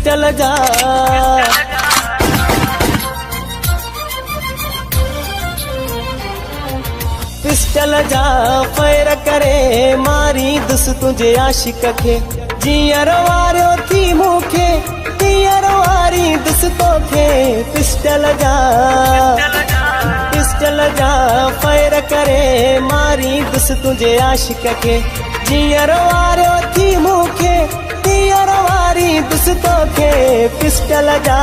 pistol जा pistol जा fire करे मारी दुस तुझे आशिक खे जीअर वारियो थी मूंखे तीअर वारी दुस तोखे पिस्टल जा फायर करे मारी दुस तुझे आशिक खे जीअर वारियो थी मूंखे तीअर वारी दुस तोखे पिस्टल जा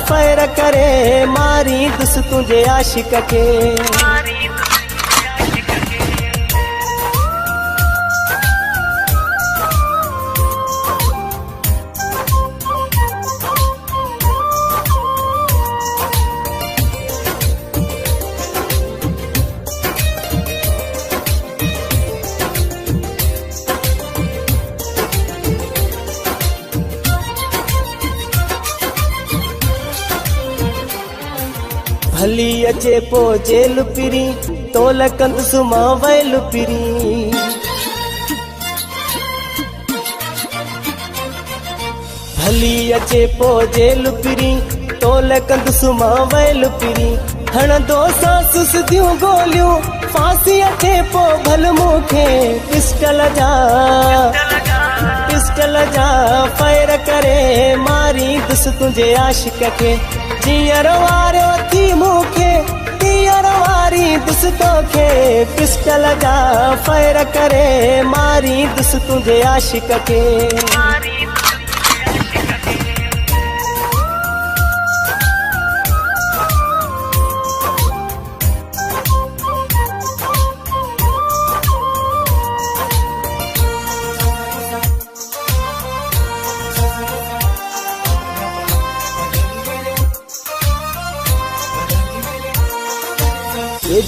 फायर करे मारी दुस तुझे आशिक खे भली अचे पो जेल पिरी तोल कंद सुमा वैल पिरी भली अचे पो जेल पिरी तोल कंद सुमा वैल पिरी हण दो सांस दियूं गोलियूं फांसी अचे पो भल मूंखे पिस्टल जा फायर करे मारी दुस तुझे आशिक खे जीअर वारियो थी मूंखे तीअर वारी दुस तोखे पिस्टल जा फायर करे मारी दुस तुझे आशिक खे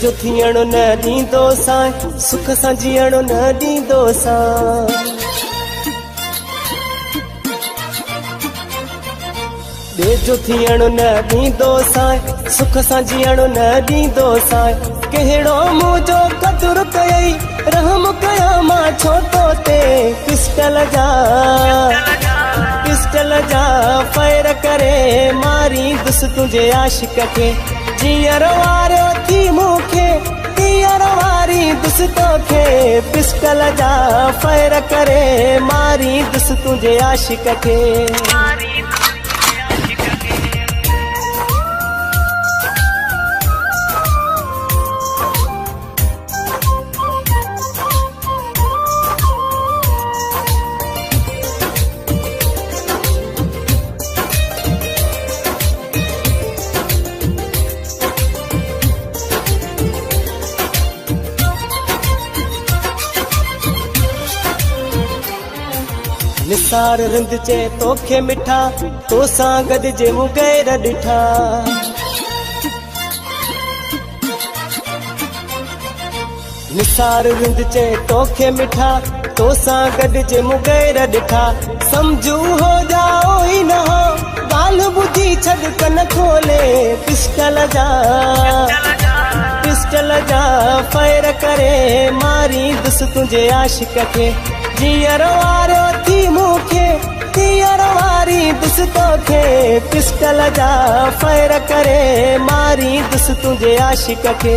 जो थियण न ॾींदो सां सुख सां जीअण न ॾींदो सां जो थियण न ॾींदो सां सुख सां जीअण न ॾींदो सां कहिड़ो मुंहिंजो कदुर कयई रहम कया मां छो तो ते पिस्टल जा फायर करे मारी दुस तुझे आशिक खे जीअर वारियो थी मूंखे तीअर वारी दुस तोखे पिस्टल जा फायर करे मारी दुस तुझे आशिक खे निसार रिंद चे तोखे मिठा तो सां गॾिजे मूं गैर ॾिठा निसार रिंद चे तोखे मिठा तो सां गॾिजे मूं गैर ॾिठा सम्झू हो जाओ ई न हो ॻाल्हि ॿुधी छॾ कन खोले पिस्टल जा फायर करे मारी दुस तुझे आशिक खे जीअर वारियो थी मूंखे तीअर वारी दुस तोखे पिस्टल जा फायर करे मारी दुस तुझे आशिक खे